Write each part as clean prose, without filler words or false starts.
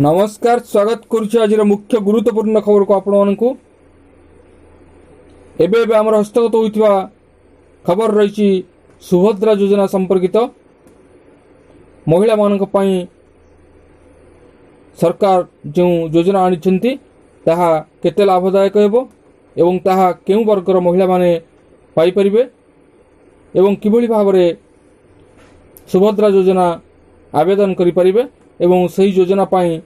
नमस्कार स्वागत करुच्ची आज मुख्य गुरुत्वपूर्ण खबर को आपण मानकु एबे आमर हस्तगत होइथिबा खबर रही सुभद्रा योजना संपर्कित महिला मानक पई सरकार जो योजना आनिछंती ताहा केते लाभदायक हेबो एवं ताहा केउ वर्गर महिला माने पाई परिबे एवं किभली भाबरे सुभद्रा योजना आवेदन करि परिबे एवं सही योजना पाई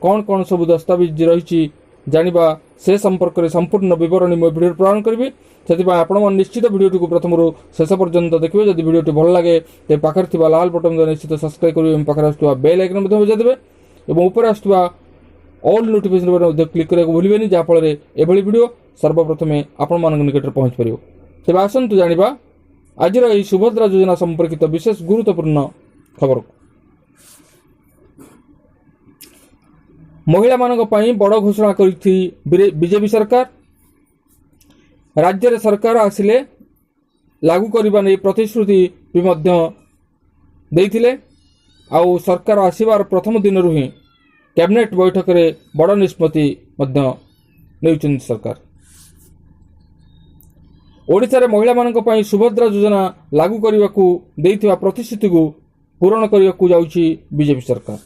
कौन कौन सब दस्तावेज रही जानिबा से संपर्क में संपूर्ण विवरणी मैं वीडियो प्रदान करी से आपण निश्चित वीडियो प्रथम शेष पर्यंत देखिए। जदि वीडियो भल लगे तो पाखे लाल बटन निश्चित सब्सक्राइब करेंगे पाखे आसुवा बेल आइकन बजाइदेवे और ऊपर आसुवा ऑल नोटिफिकेशन बटन क्लिक करने को भूलें जहाँफल एभली वीडियो सर्वप्रथम आपण मान निकट पहुँच पार। तेज आसतु जाना आज सुभद्रा योजना संपर्कित विशेष गुरुत्वपूर्ण खबर को। महिला मानक पई बड़ घोषणा करी बीजेपी सरकार राज्य सरकार आसिले लागू करबा नै प्रतिश्रुति भी मध्य देइथिले आउ सरकार आसीबार प्रथम दिन ही कैबिनेट बैठक रे बड़ निष्पत्ति मध्य नेउचन सरकार। ओडिसा रे महिला मानक पई सुभद्रा योजना लागू करबा को देइथिबा प्रतिश्रुति को पूर्ण करबा को जाउची बीजेपी सरकार।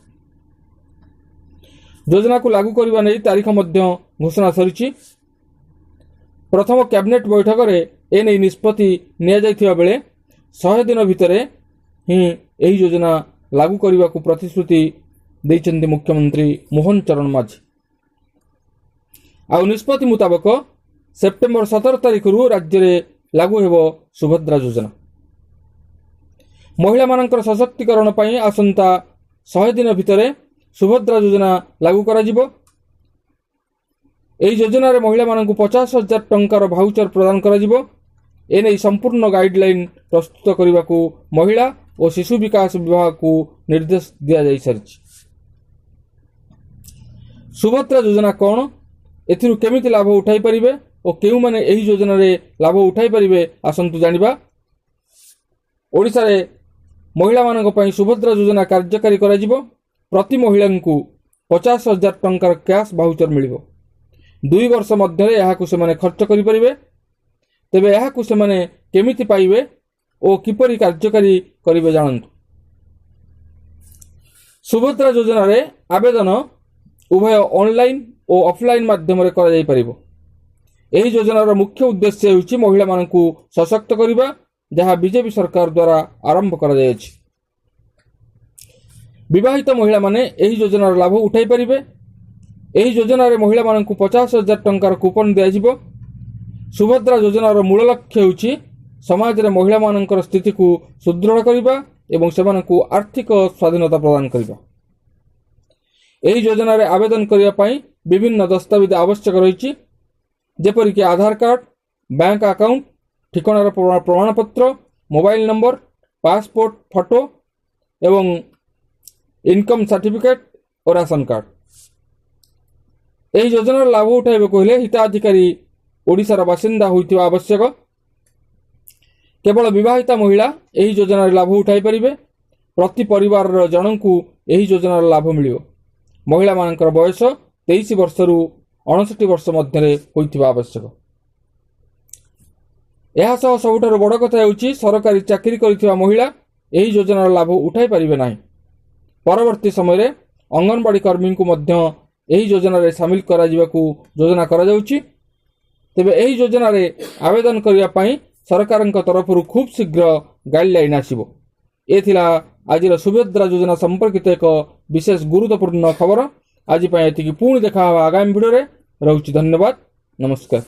योजना को लागू करबा नै तारीख मध्य घोषणा सरिछि। प्रथम कैबिनेट बैठक रे एने निष्पत्ति निया जाइथिबा बेले 100 दिन भितरे ही एही योजना लागू करबा को प्रतिश्रुति दैचंदी मुख्यमंत्री मोहन चरण माझी। आउ निष्पत्ति मुताबक सेप्टेम्बर 17 तारीख रु राज्य रे लागू हेबो सुभद्रा योजना। महिला मानकर सशक्तिकरण पई आसंता 100 दिन भितरे सुभद्रा योजना लागू करा जिवो। एही योजना रे महिला मानकु 50,000 टंकार भाउचर प्रदान करा जिवो। एने संपूर्ण गाइडलाइन प्रस्तुत करबा को महिला और शिशु विकास विभाग को निर्देश दिया जाई सारिछि। सुभद्रा योजना कोन एथिरु केमिति लाभ उठाई परिबे और केउ माने एही योजना रे लाभ उठाई परिबे आसंतु जानिबा। ओडिसा रे महिला मानक पई सुभद्रा योजना कार्यकारी करा जिवो। प्रति महिला को 50,000 टंकार कैश भाउचर मिलिबो। 2 वर्ष मध्य यहाकु से माने खर्च करि परिबे। तेबे यहाकु से माने केमिति पाइबे ओ किपरि कार्यकारी करिवे जानंतु। सुभद्रा योजना रे आवेदन उभय ऑनलाइन और ऑफलाइन माध्यम रे करा जाई परिबो। एही योजनार मुख्य उद्देश्य होछि महिला मानकु सशक्त करिबा जहा बीजेपी सरकार द्वारा आरंभ करा जायछि। विवाहित महिला माने एही योजनार लाभ उठाई परिबे। एही योजना रे महिला मानकु 50,000 टंकार कूपन दिया जिवो। सुभद्रा योजनार मूल लक्ष्य होछि समाज रे महिला मानकर स्थिति को सुदृढ़ करिबा एवं सेमानकु आर्थिक स्वाधीनता प्रदान करिबा। एही योजना रे आवेदन करिया पई विभिन्न दस्तावेज आवश्यक रहिछि जेपरि कि आधार कार्ड, बैंक अकाउंट, ठिकानार प्रमाण पत्र, मोबाइल नंबर, पासपोर्ट फोटो एवं इनकम सर्टिफिकेट और राशन कार्ड। एही योजनार लाभ उठाइबे कहले हिताधिकारी ओडिशार बासिंदा होइतिबा आवश्यक। केवल विवाहिता महिला एही योजनार लाभ उठाई परिबे। प्रति परिवार जनकु एही योजनार लाभ मिलिबो। महिला मानकर बयस 23 वर्ष रु 59 वर्ष मध्य होइतिबा आवश्यक। एहा सह सबुठार बड़ कथा हेउछि सरकारी चाकरी करिथिबा महिला एही योजनार लाभ उठाई परिबे नाही। परवर्ती समय रे अंगनवाड़ी कर्मी को मध्य एही योजना रे शामिल करा जिबाकू योजना करा जाउछि। तेबे एही योजना रे आवेदन करिया पई सरकारक तरफ खूब शीघ्र गाइडलाइन आसीबो। एथिला आजिर सुभद्रा योजना संपर्कित एक विशेष गुरुत्वपूर्ण खबर। आज पई एतिकी पुणी देखा आगामी वीडियो रे रहउछि। धन्यवाद, नमस्कार।